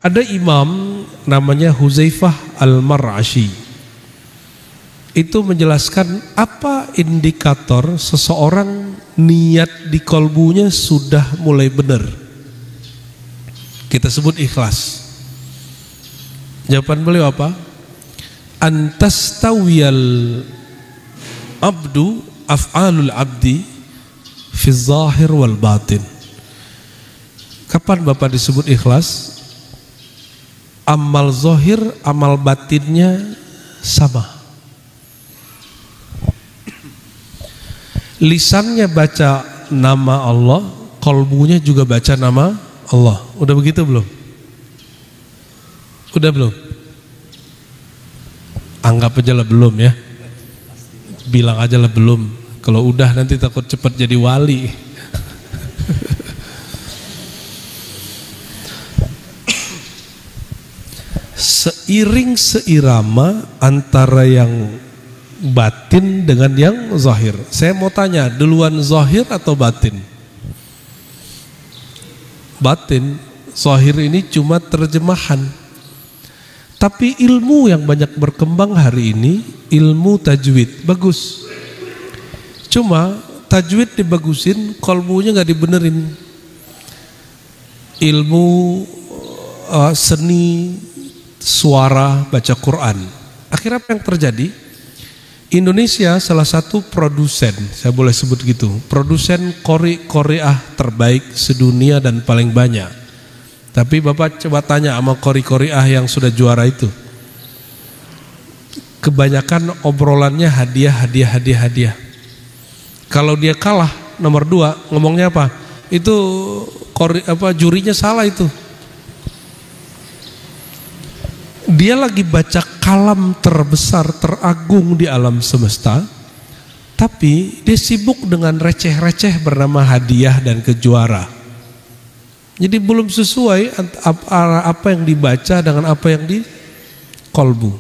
Ada imam namanya Huzaifah Al-Mar'ashi. Itu menjelaskan apa indikator seseorang niat di kolbunya sudah mulai benar. Kita sebut ikhlas. Jawaban beliau apa? Antastawiyal abdu af'alul abdi fi zahir wal batin. Kapan Bapak disebut ikhlas? Amal zahir, amal batinnya sama. Lisannya baca nama Allah, kolbunya juga baca nama Allah. Udah begitu belum? Udah belum? Anggap aja lah belum ya. Bilang aja lah belum. Kalau udah nanti takut cepat jadi wali. Seiring seirama antara yang batin dengan yang zahir. Saya mau tanya, duluan zahir atau batin? Batin. Zahir ini cuma terjemahan. Tapi ilmu yang banyak berkembang hari ini, ilmu tajwid, bagus. Cuma tajwid dibagusin, kolbunya nggak dibenerin. Ilmu seni suara baca Quran. Akhirnya apa yang terjadi? Indonesia salah satu produsen, saya boleh sebut gitu, produsen Korea terbaik sedunia dan paling banyak. Tapi Bapak coba tanya sama Korea yang sudah juara itu, kebanyakan obrolannya hadiah. Kalau dia kalah nomor 2, ngomongnya apa? Itu jurinya salah itu. Dia lagi baca kalam terbesar, teragung di alam semesta, tapi dia sibuk dengan receh-receh bernama hadiah dan kejuara. Jadi belum sesuai apa yang dibaca dengan apa yang di kolbu.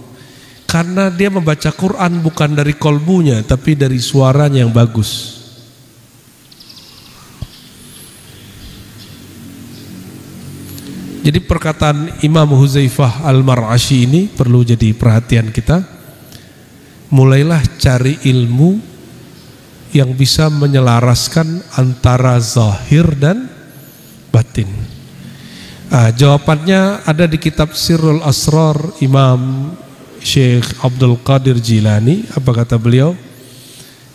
Karena dia membaca Quran bukan dari kolbunya, tapi dari suaranya yang bagus. Jadi perkataan Imam Huzaifah Al-Mar'ashi ini perlu jadi perhatian kita. Mulailah cari ilmu yang bisa menyelaraskan antara zahir dan batin. Jawabannya ada di kitab Sirrul Asrar Imam Syekh Abdul Qadir Jilani. Apa kata beliau?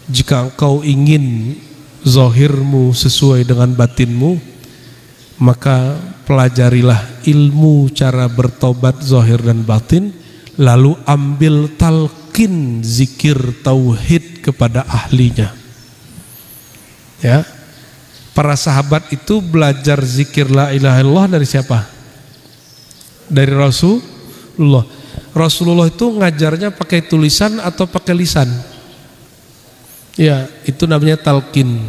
Jika engkau ingin zahirmu sesuai dengan batinmu, maka pelajarilah ilmu cara bertobat zahir dan batin, lalu ambil talqin zikir tauhid kepada ahlinya. Ya, para sahabat itu belajar zikir la ilaha illallah dari siapa? Dari Rasulullah. Rasulullah itu ngajarnya pakai tulisan atau pakai lisan? Ya, itu namanya talqin.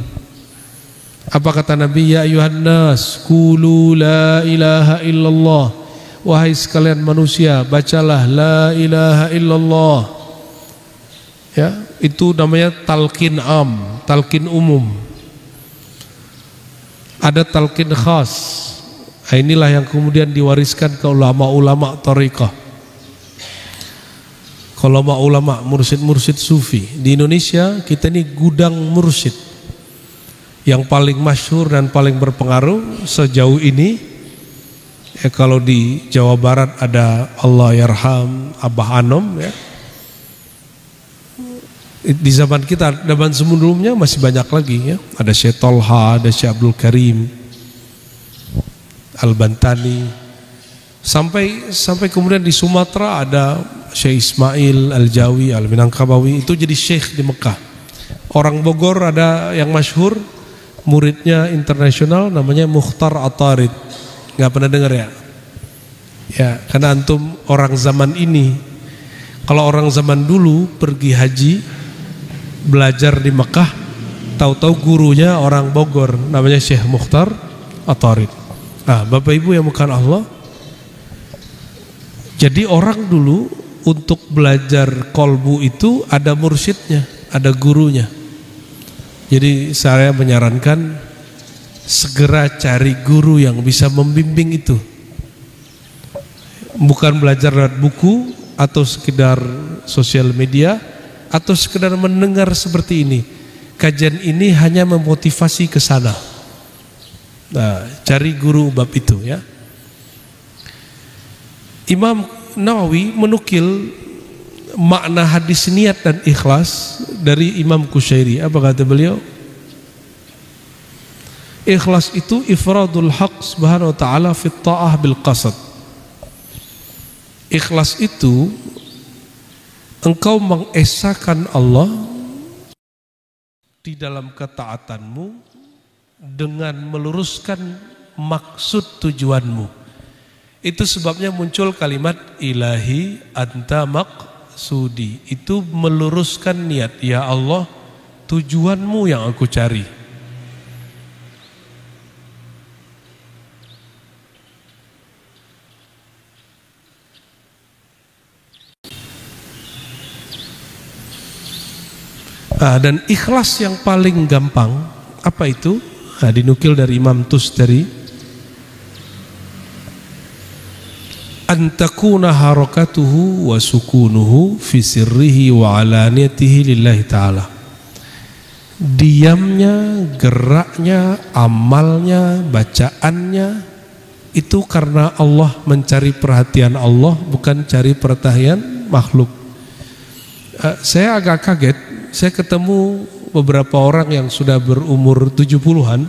Apa kata Nabi? Ya ayuhan nas, qulu la ilaha illallah. Wahai sekalian manusia, bacalah la ilaha illallah. Ya, itu namanya talqin am, talqin umum. Ada talqin khas. Inilah yang kemudian diwariskan ke ulama-ulama thariqah. Kalau ulama mursyid-mursyid sufi di Indonesia, kita ini gudang mursyid. Yang paling masyhur dan paling berpengaruh sejauh ini, kalau di Jawa Barat ada Allahyarham Abah Anom, ya. Di zaman kita, zaman sebelumnya masih banyak lagi, ya. Ada Syekh Tolha, ada Syekh Abdul Karim Al-Bantani, sampai kemudian di Sumatera ada Syekh Ismail Al-Jawi Al-Minangkabawi, itu jadi syekh di Mekah. Orang Bogor ada yang masyhur, muridnya internasional, namanya Mukhtar Atarid. Nggak pernah dengar ya? Ya, karena antum orang zaman ini. Kalau orang zaman dulu pergi haji, belajar di Mekah, tahu-tahu gurunya orang Bogor, namanya Syekh Mukhtar Atarid. Bapak Ibu yang bukan Allah, jadi orang dulu untuk belajar kolbu itu ada mursyidnya, ada gurunya. Jadi saya menyarankan segera cari guru yang bisa membimbing itu. Bukan belajar lewat buku atau sekedar sosial media atau sekedar mendengar seperti ini. Kajian ini hanya memotivasi ke sana. Nah, cari guru bab itu ya. Imam Nawawi menukil makna hadis niat dan ikhlas dari Imam Kusyairi. Apa kata beliau? Ikhlas itu ifradul haq subhanahu wa ta'ala fit ta'ah bil qasad. Ikhlas itu engkau mengesahkan Allah di dalam ketaatanmu dengan meluruskan maksud tujuanmu. Itu sebabnya muncul kalimat ilahi anta maqsudi. Itu meluruskan niat, ya Allah tujuanmu yang aku cari. Dan ikhlas yang paling gampang apa itu? Dinukil dari Imam Tustari, antakuna harakatuhu wa sukunuhu fi sirrihi wa alaniyatihi lillahi ta'ala. Diamnya, geraknya, amalnya, bacaannya itu karena Allah, mencari perhatian Allah, bukan cari perhatian makhluk. Saya agak kaget. Saya ketemu beberapa orang yang sudah berumur 70-an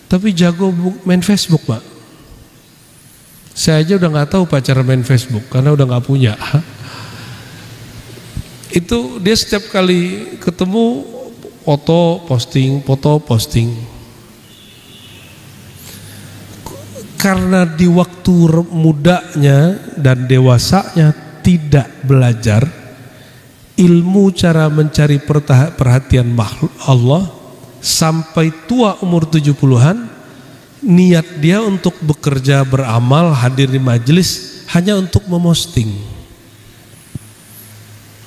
tapi jago main Facebook, Pak. Saya aja udah nggak tahu cara main Facebook karena udah nggak punya. Itu dia setiap kali ketemu foto posting. Karena di waktu mudanya dan dewasanya tidak belajar ilmu cara mencari perhatian makhluk Allah, sampai tua umur 70-an niat dia untuk bekerja, beramal, hadir di majelis hanya untuk memosting.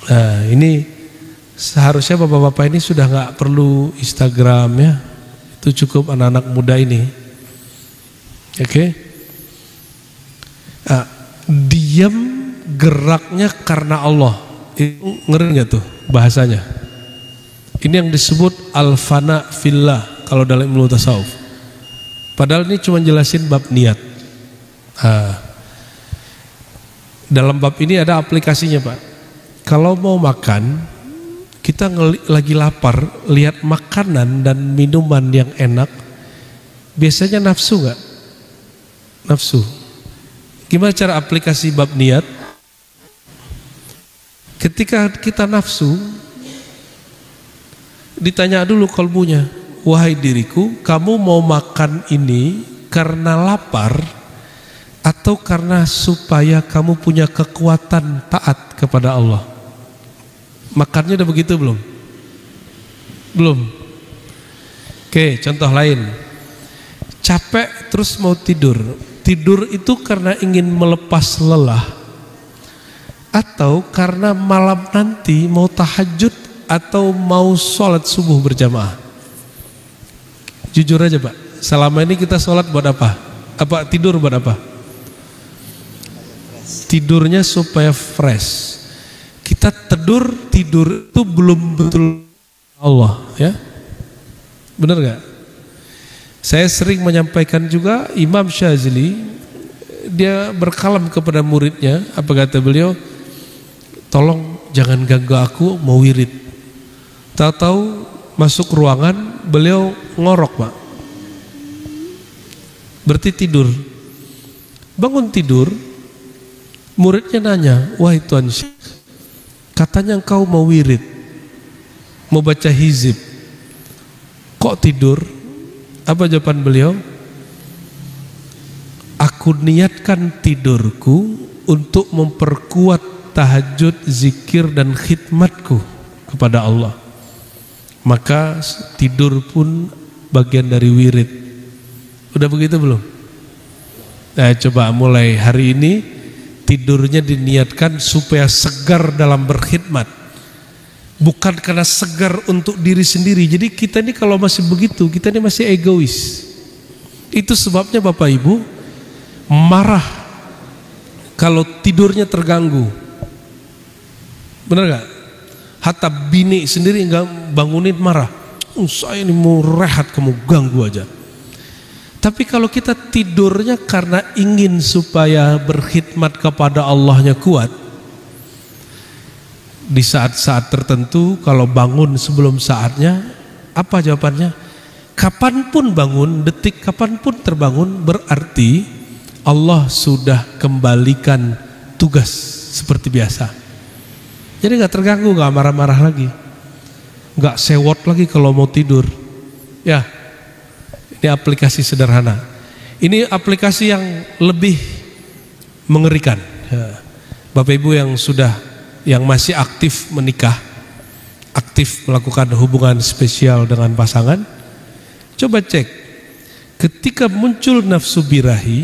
Nah, ini seharusnya bapak-bapak ini sudah nggak perlu Instagram ya. Itu cukup anak-anak muda ini. Oke. Diam geraknya karena Allah. Itu ngeri nggak tuh bahasanya? Ini yang disebut al-fana fillah kalau dalam ilmu tasawuf. Padahal ini cuma jelasin bab niat. Dalam bab ini ada aplikasinya, Pak. Kalau mau makan, kita lagi lapar, lihat makanan dan minuman yang enak, biasanya nafsu nggak? Nafsu. Gimana cara aplikasi bab niat? Ketika kita nafsu, ditanya dulu kalbunya, wahai diriku, kamu mau makan ini karena lapar atau karena supaya kamu punya kekuatan taat kepada Allah? Makannya udah begitu belum? Belum. Oke, contoh lain. Capek terus mau tidur. Tidur itu karena ingin melepas lelah atau karena malam nanti mau tahajud atau mau sholat subuh berjamaah? Jujur aja, Pak, selama ini kita sholat buat apa? Apa tidur buat apa? Tidurnya supaya fresh. Kita tidur itu belum betul Allah ya. Benar gak? Saya sering menyampaikan juga, Imam Syazili dia berkalam kepada muridnya, apa kata beliau? Tolong jangan ganggu aku, mau wirid. Tahu-tahu masuk ruangan, beliau ngorok, Pak. Berarti tidur. Bangun tidur, muridnya nanya, wahai Tuan Syekh, katanya engkau mau wirid, mau baca hizib, kok tidur? Apa jawaban beliau? Aku niatkan tidurku untuk memperkuat tahajud, zikir dan khidmatku kepada Allah. Maka tidur pun bagian dari wirid. Udah begitu belum? Nah, coba mulai hari ini tidurnya diniatkan supaya segar dalam berkhidmat, bukan karena segar untuk diri sendiri. Jadi kita ini kalau masih begitu, kita ini masih egois. Itu sebabnya Bapak Ibu marah kalau tidurnya terganggu. Benar gak? Hatta bini sendiri nggak bangunin marah. Saya ini mau rehat, kamu ganggu aja. Tapi kalau kita tidurnya karena ingin supaya berkhidmat kepada Allahnya kuat, di saat-saat tertentu kalau bangun sebelum saatnya, apa jawabannya? Kapanpun bangun, detik kapanpun terbangun, berarti Allah sudah kembalikan tugas seperti biasa. Jadi gak terganggu, gak marah-marah lagi, gak sewot lagi kalau mau tidur. Ya, ini aplikasi sederhana. Ini aplikasi yang lebih mengerikan. Ya. Bapak Ibu yang masih aktif menikah, aktif melakukan hubungan spesial dengan pasangan, coba cek. Ketika muncul nafsu birahi,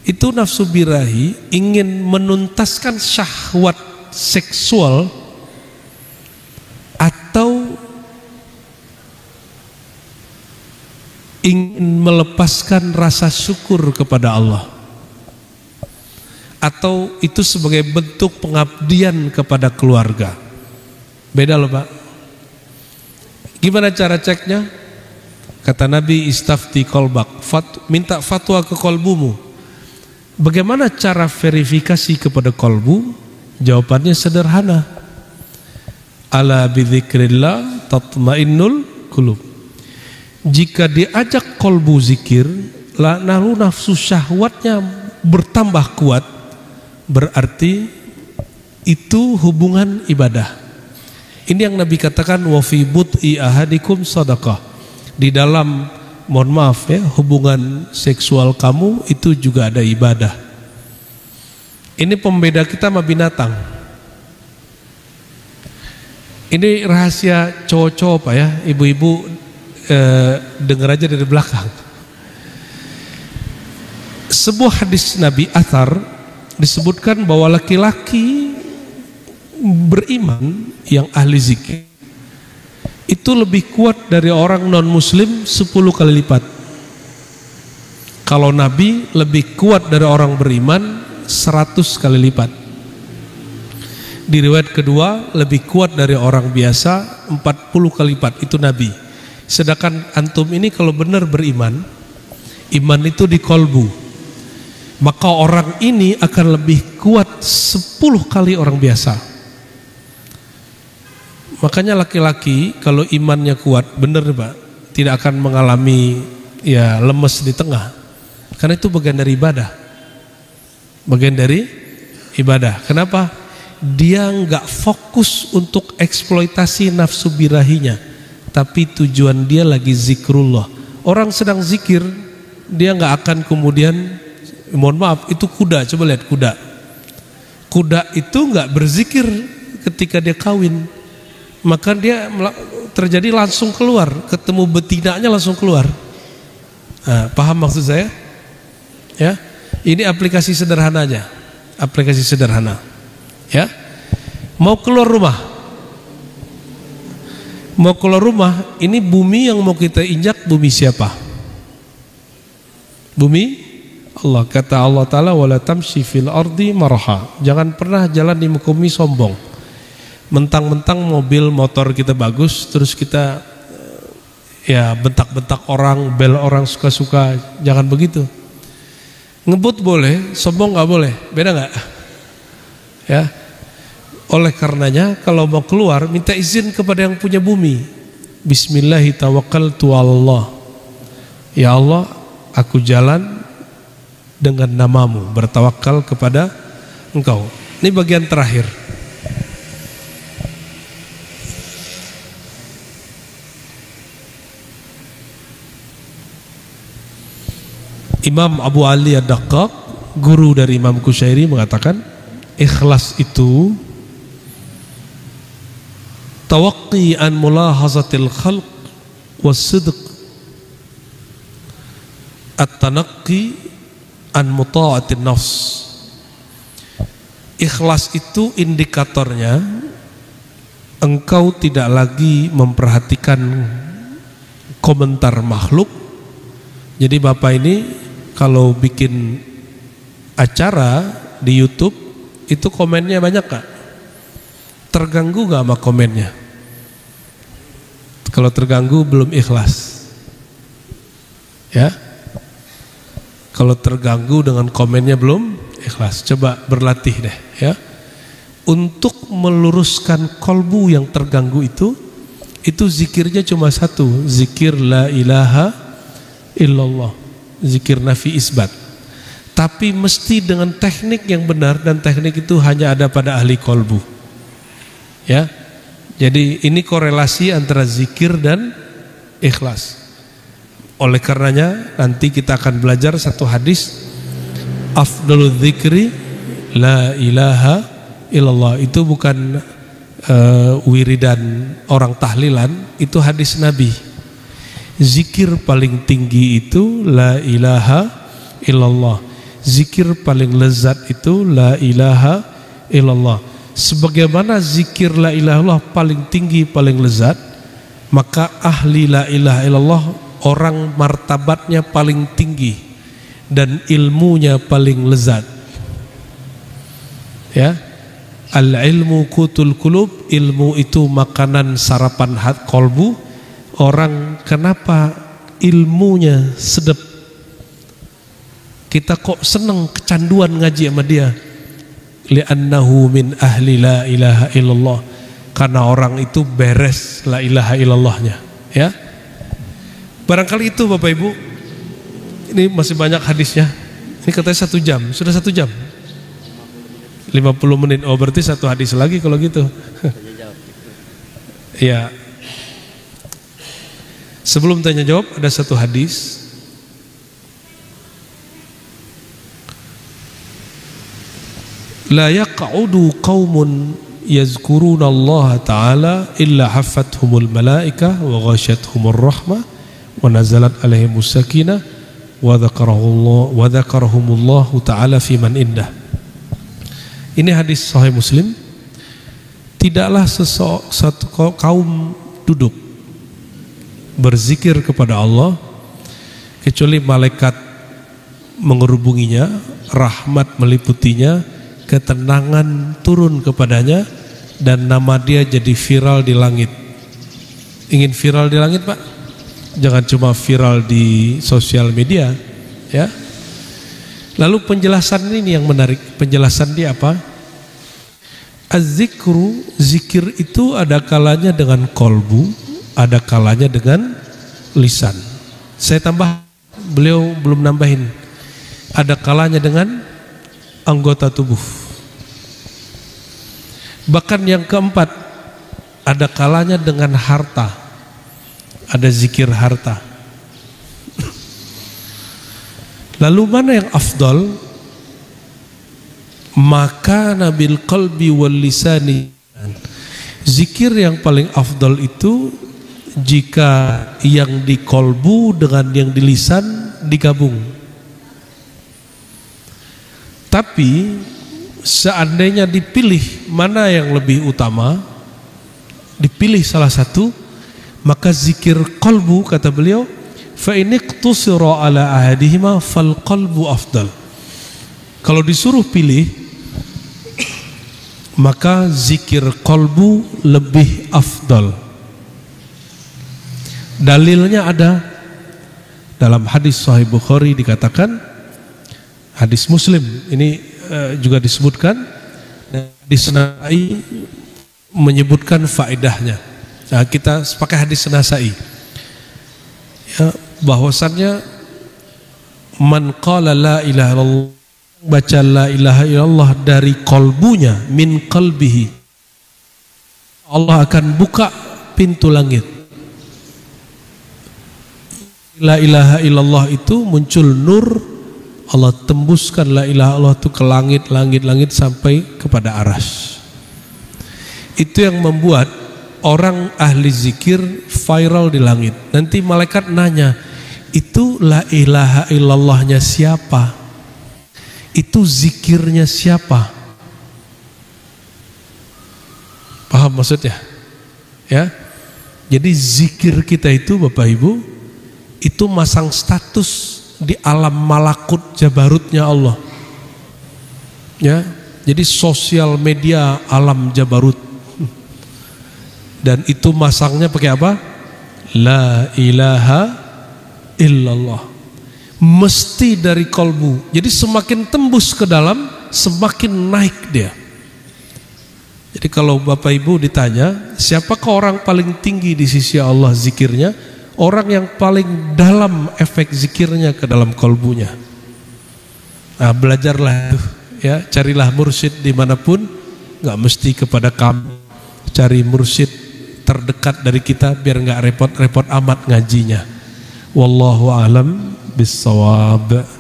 itu nafsu birahi ingin menuntaskan syahwat seksual atau ingin melepaskan rasa syukur kepada Allah, atau itu sebagai bentuk pengabdian kepada keluarga. Beda loh Pak. Gimana cara ceknya? Kata Nabi, istafti kolbak, minta fatwa ke kolbumu. Bagaimana cara verifikasi kepada kolbu? Jawabannya sederhana, ala bidzikrillah tatmainnul qulub. Jika diajak kolbu zikir, lalu nafsu syahwatnya bertambah kuat, berarti itu hubungan ibadah. Ini yang Nabi katakan, wa fi bud'i ahadikum sadaqah. Di dalam, mohon maaf ya, hubungan seksual kamu itu juga ada ibadah. Ini pembeda kita sama binatang. Ini rahasia cowok-cowok Pak ya, ibu-ibu dengar aja dari belakang. Sebuah hadis Nabi athar disebutkan bahwa laki-laki beriman yang ahli zikir itu lebih kuat dari orang non muslim 10 kali lipat. Kalau Nabi lebih kuat dari orang beriman 100 kali lipat. Di riwayat kedua lebih kuat dari orang biasa 40 kali lipat, itu Nabi. Sedangkan antum ini kalau benar beriman, iman itu di kolbu, maka orang ini akan lebih kuat 10 kali orang biasa. Makanya laki-laki kalau imannya kuat, benar Pak, tidak akan mengalami ya lemes di tengah, karena itu bagian dari ibadah. Bagian dari ibadah. Kenapa? Dia nggak fokus untuk eksploitasi nafsu birahinya, tapi tujuan dia lagi zikrullah. Orang sedang zikir, dia nggak akan kemudian, mohon maaf, itu kuda, coba lihat kuda. Kuda itu nggak berzikir ketika dia kawin, maka dia terjadi langsung keluar, ketemu betinanya langsung keluar. Nah, paham maksud saya? Ya, ini aplikasi sederhananya, aplikasi sederhana. Ya, mau keluar rumah, ini bumi yang mau kita injak, bumi siapa? Bumi Allah. Kata Allah Ta'ala, wala tamshi fil ardi marha, jangan pernah jalan di muka bumi sombong. Mentang-mentang mobil motor kita bagus, terus kita ya bentak-bentak orang, bel orang suka-suka, jangan begitu. Ngebut boleh, sombong nggak boleh, beda nggak? Ya, oleh karenanya kalau mau keluar minta izin kepada yang punya bumi. Bismillahi tawakkaltu Allah. Ya Allah, aku jalan dengan namamu, bertawakal kepada Engkau. Ini bagian terakhir. Imam Abu Ali Ad-Daqqaq, guru dari Imam Qushairi, mengatakan ikhlas itu tawaqqi an mulahazatil khalq was-sidq, at-tanaqqi an muta'atin nafs. Ikhlas itu indikatornya engkau tidak lagi memperhatikan komentar makhluk. Jadi Bapak ini kalau bikin acara di YouTube itu komennya banyak Kak? Terganggu gak sama komennya? Kalau terganggu belum ikhlas. Ya. Kalau terganggu dengan komennya belum ikhlas. Coba berlatih deh ya. Untuk meluruskan kolbu yang terganggu itu zikirnya cuma satu, zikir la ilaha illallah, zikir nafi isbat. Tapi mesti dengan teknik yang benar, dan teknik itu hanya ada pada ahli kolbu. Ya, jadi ini korelasi antara zikir dan ikhlas. Oleh karenanya nanti kita akan belajar satu hadis, afdalul dzikri la ilaha illallah. Itu bukan wiridan orang tahlilan, itu hadis Nabi. Zikir paling tinggi itu la ilaha illallah. Zikir paling lezat itu la ilaha illallah. Sebagaimana zikir la ilaha illallah paling tinggi, paling lezat, maka ahli la ilaha illallah orang martabatnya paling tinggi dan ilmunya paling lezat. Ya, al ilmu qutul qulub, ilmu itu makanan sarapan kolbu. Orang kenapa ilmunya sedap? Kita kok seneng kecanduan ngaji sama dia? Li'annahu min ahli la ilaha illallah, karena orang itu beres la ilaha illallahnya. Ya, barangkali itu Bapak Ibu. Ini masih banyak hadisnya. Ini katanya 1 jam, sudah 1 jam 50 menit. Oh berarti satu hadis lagi kalau gitu. Ya, sebelum tanya jawab ada satu hadis. La yaq'udu qaumun yazkuruna Allah Ta'ala illa haffathumul malaikah wa ghasyathumur rahmah wa nazalat alaihimus sakinah wa dzakarahumullahu ta'ala fi man indah. Ini hadis Sahih Muslim. Tidaklah satu kaum duduk berzikir kepada Allah kecuali malaikat mengerubunginya, rahmat meliputinya, ketenangan turun kepadanya, dan nama dia jadi viral di langit. Ingin viral di langit Pak? Jangan cuma viral di sosial media ya. Lalu penjelasan ini yang menarik. Penjelasan dia apa? Az-zikru, zikir itu ada kalanya dengan kolbu, ada kalanya dengan lisan. Saya tambah, beliau belum nambahin. Ada kalanya dengan anggota tubuh. Bahkan yang keempat, ada kalanya dengan harta. Ada zikir harta. Lalu mana yang afdal? Maka nabil qalbi wal lisani. Zikir yang paling afdal itu jika yang di kolbu dengan yang di lisan digabung. Tapi seandainya dipilih mana yang lebih utama, dipilih salah satu, maka zikir qalbu, kata beliau, fa in iqtusira ala ahadihima fal qalbu afdal. Kalau disuruh pilih, maka zikir qalbu lebih afdal. Dalilnya ada dalam hadis Sahih Bukhari, dikatakan, hadis Muslim ini juga disebutkan, hadis Nasa'i menyebutkan faedahnya. Nah, kita pakai hadis Nasa'i ya, bahwasannya man qala la ilaha illallah, baca la ilaha illallah dari kolbunya, min qalbihi, Allah akan buka pintu langit. La ilaha illallah itu muncul nur, Allah tembuskan la ilaha illallah itu ke langit sampai kepada aras. Itu yang membuat orang ahli zikir viral di langit. Nanti malaikat nanya, itu la ilaha illallahnya siapa? Itu zikirnya siapa? Paham maksudnya? Ya. Jadi zikir kita itu Bapak Ibu, itu masang status di alam malakut jabarutnya Allah. Ya, jadi sosial media alam jabarut. Dan itu masangnya pakai apa? La ilaha illallah. Mesti dari kolbu. Jadi semakin tembus ke dalam, semakin naik dia. Jadi kalau Bapak Ibu ditanya, siapakah orang paling tinggi di sisi Allah zikirnya? Orang yang paling dalam efek zikirnya ke dalam kolbunya. Nah, belajarlah itu, ya, carilah mursyid dimanapun, nggak mesti kepada kamu. Cari mursyid terdekat dari kita biar nggak repot-repot amat ngajinya. Wallahu a'lam bissawab.